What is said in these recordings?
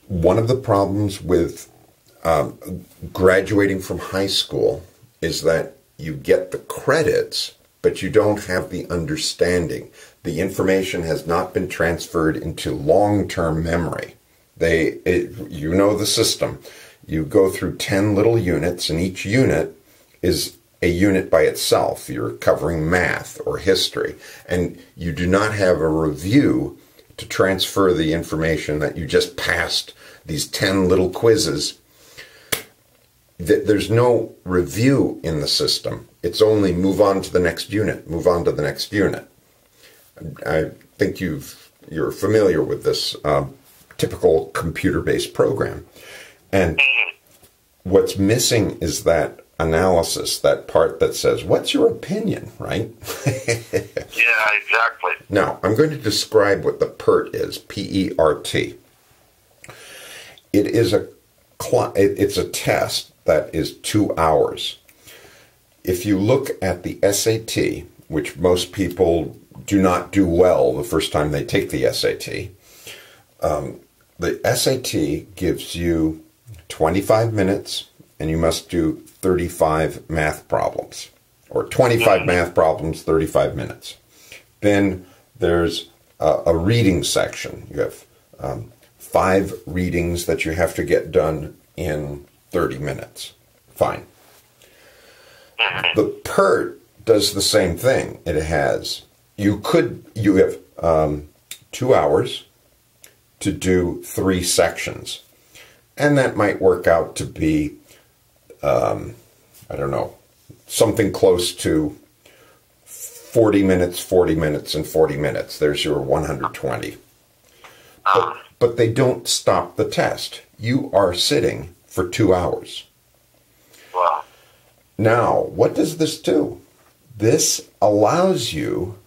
One of the problems with graduating from high school is that you get the credits, but you don't have the understanding. The information has not been transferred into long-term memory. You know the system. You go through 10 little units, and each unit is a unit by itself. You're covering math or history, and you do not have a review to transfer the information that you just passed these 10 little quizzes. There's no review in the system. It's only move on to the next unit, move on to the next unit. I think you're familiar with this typical computer-based program. And what's missing is that analysis, that part that says, what's your opinion, right? Yeah, exactly. Now, I'm going to describe what the PERT is, P-E-R-T. It's a test that is 2 hours. If you look at the SAT, which most people do not do well the first time they take the SAT, the SAT gives you 25 minutes, and you must do 35 math problems, or 25 math problems, 35 minutes. Then there's a reading section. You have 5 readings that you have to get done in 30 minutes. Fine. The PERT does the same thing. You have 2 hours to do 3 sections. And that might work out to be, I don't know, something close to 40 minutes, 40 minutes, and 40 minutes. There's your 120. But they don't stop the test. You are sitting for 2 hours. Wow. Now, what does this do? This allows you,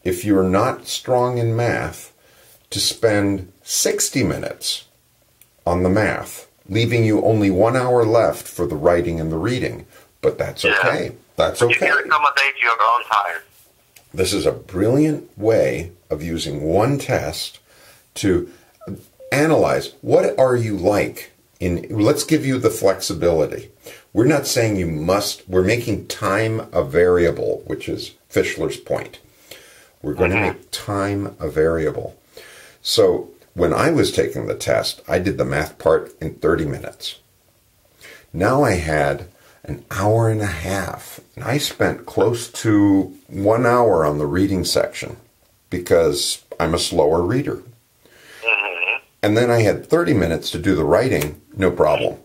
if you're not strong in math, to spend 60 minutes on the math, leaving you only 1 hour left for the writing and the reading. But that's okay. That's okay. You can accommodate your own time. This is a brilliant way of using one test to analyze what are you like. Let's give you the flexibility. We're not saying you must. We're making time a variable, which is Fischler's point. We're going to make time a variable. So when I was taking the test, I did the math part in 30 minutes. Now I had an hour and a half, and I spent close to 1 hour on the reading section because I'm a slower reader. And then I had 30 minutes to do the writing, no problem.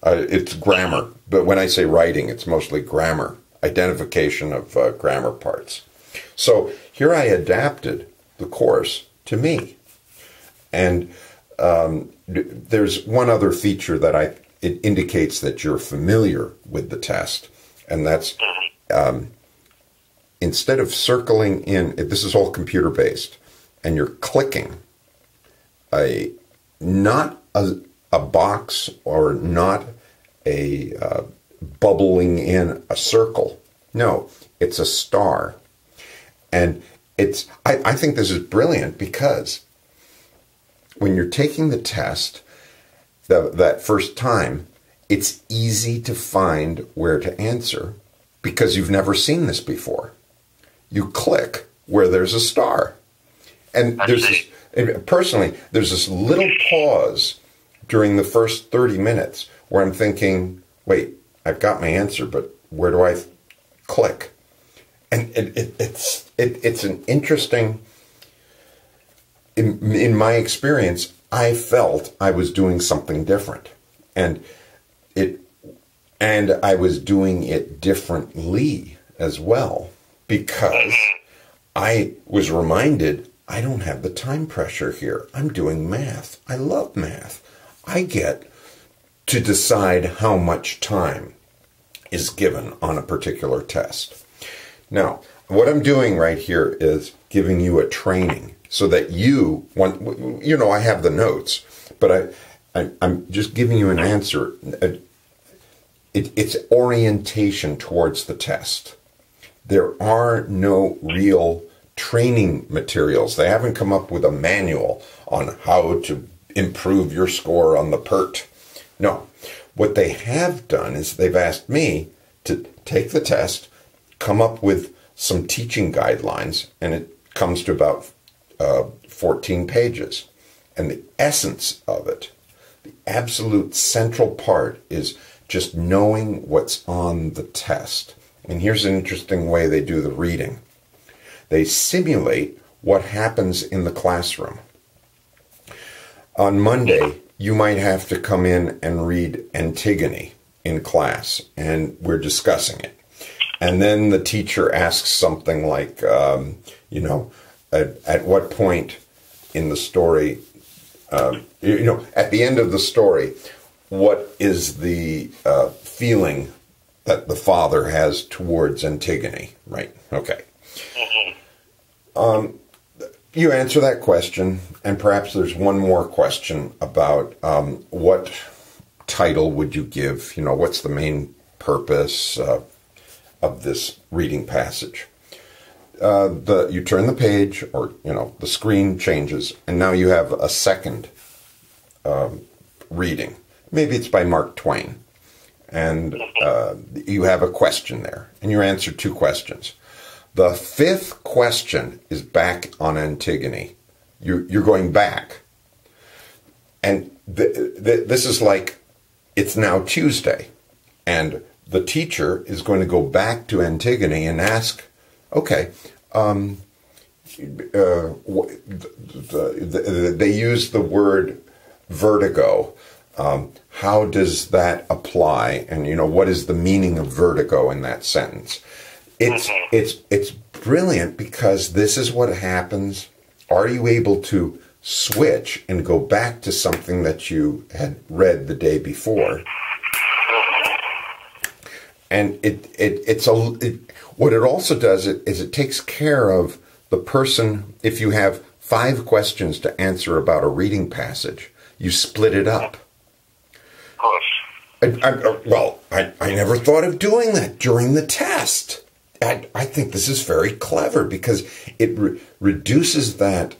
It's grammar, but when I say writing, it's mostly grammar, identification of grammar parts. So here I adapted the course to me. And there's one other feature that it indicates that you're familiar with the test, and that's instead of circling in, this is all computer-based, and you're clicking not a box or not a bubbling in a circle. No, it's a star. And I think this is brilliant because when you're taking the test that first time, it's easy to find where to answer because you've never seen this before. You click where there's a star. And personally, there's this little pause during the first 30 minutes where I'm thinking, wait, I've got my answer, but where do I click? And it's an interesting, in my experience, I felt I was doing something different. And I was doing it differently as well because I was reminded I don't have the time pressure here. I'm doing math. I love math. I get to decide how much time is given on a particular test. Now, what I'm doing right here is giving you a training so that I have the notes, but I'm just giving you an answer. It's orientation towards the test. There are no real training materials. They haven't come up with a manual on how to improve your score on the PERT. No. What they have done is they've asked me to take the test, come up with some teaching guidelines, and it comes to about 14 pages. And the essence of it, the absolute central part, is just knowing what's on the test. And here's an interesting way they do the reading. They simulate what happens in the classroom. On Monday, you might have to come in and read Antigone in class, and we're discussing it. And then the teacher asks something like, at what point in the story, at the end of the story, what is the feeling that the father has towards Antigone, right? Okay. You answer that question, and perhaps there's one more question about what title would you give, what's the main purpose of this reading passage. You turn the page, or, the screen changes, and now you have a second reading. Maybe it's by Mark Twain. And you have a question there, and you answer two questions. The fifth question is back on Antigone. You're going back. And this is like, it's now Tuesday, and the teacher is going to go back to Antigone and ask, okay, they use the word vertigo. How does that apply? And, what is the meaning of vertigo in that sentence? It's brilliant, because this is what happens. Are you able to switch and go back to something that you had read the day before? And what it also does is it takes care of the person. If you have 5 questions to answer about a reading passage, you split it up. Of course. I never thought of doing that during the test. I think this is very clever, because it reduces that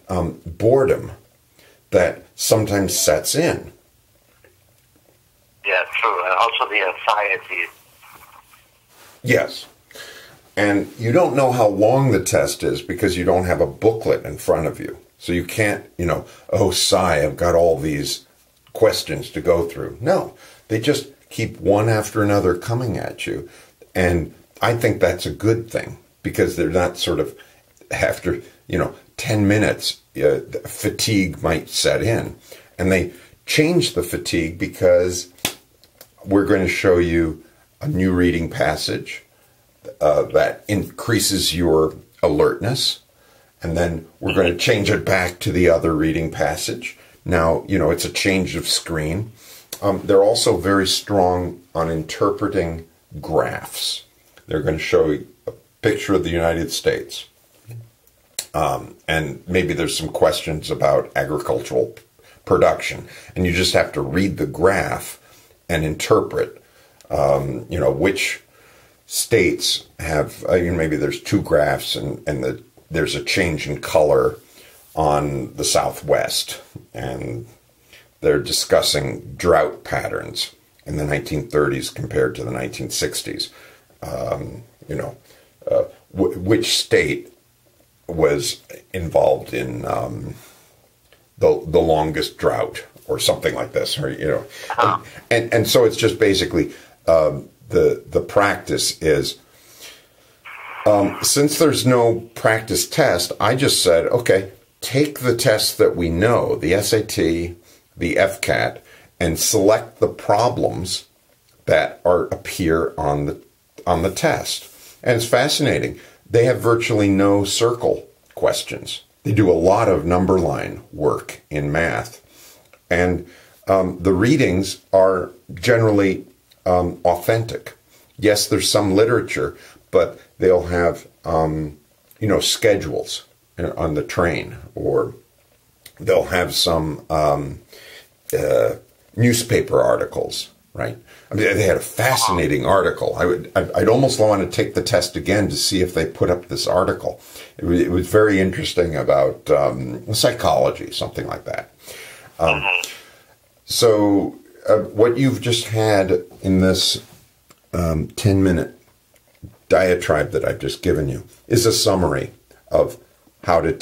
boredom that sometimes sets in. Yeah, true. And also the anxiety. Yes. And you don't know how long the test is, because you don't have a booklet in front of you. So you can't, oh, sigh, I've got all these questions to go through. No, they just keep one after another coming at you. And I think that's a good thing, because they're not sort of, after, 10 minutes, fatigue might set in. And they change the fatigue, because we're going to show you a new reading passage that increases your alertness. And then we're going to change it back to the other reading passage. Now, it's a change of screen. They're also very strong on interpreting graphs. They're going to show you a picture of the United States. And maybe there's some questions about agricultural production. And you just have to read the graph and interpret, which states have, maybe there's 2 graphs, and there's a change in color on the Southwest. And they're discussing drought patterns in the 1930s compared to the 1960s. Which state was involved in the longest drought, or something like this, or and so it's just basically the practice is, since there's no practice test, I just said, okay, take the tests that we know, the SAT, the FCAT, and select the problems that appear on the test. And it's fascinating. They have virtually no circle questions. They do a lot of number line work in math. And the readings are generally authentic. Yes, there's some literature, but they'll have, schedules on the train, or they'll have some newspaper articles, right? I mean, they had a fascinating article. I'd almost want to take the test again to see if they put up this article. It was very interesting about psychology, something like that. So what you've just had in this 10-minute diatribe that I've just given you is a summary of how to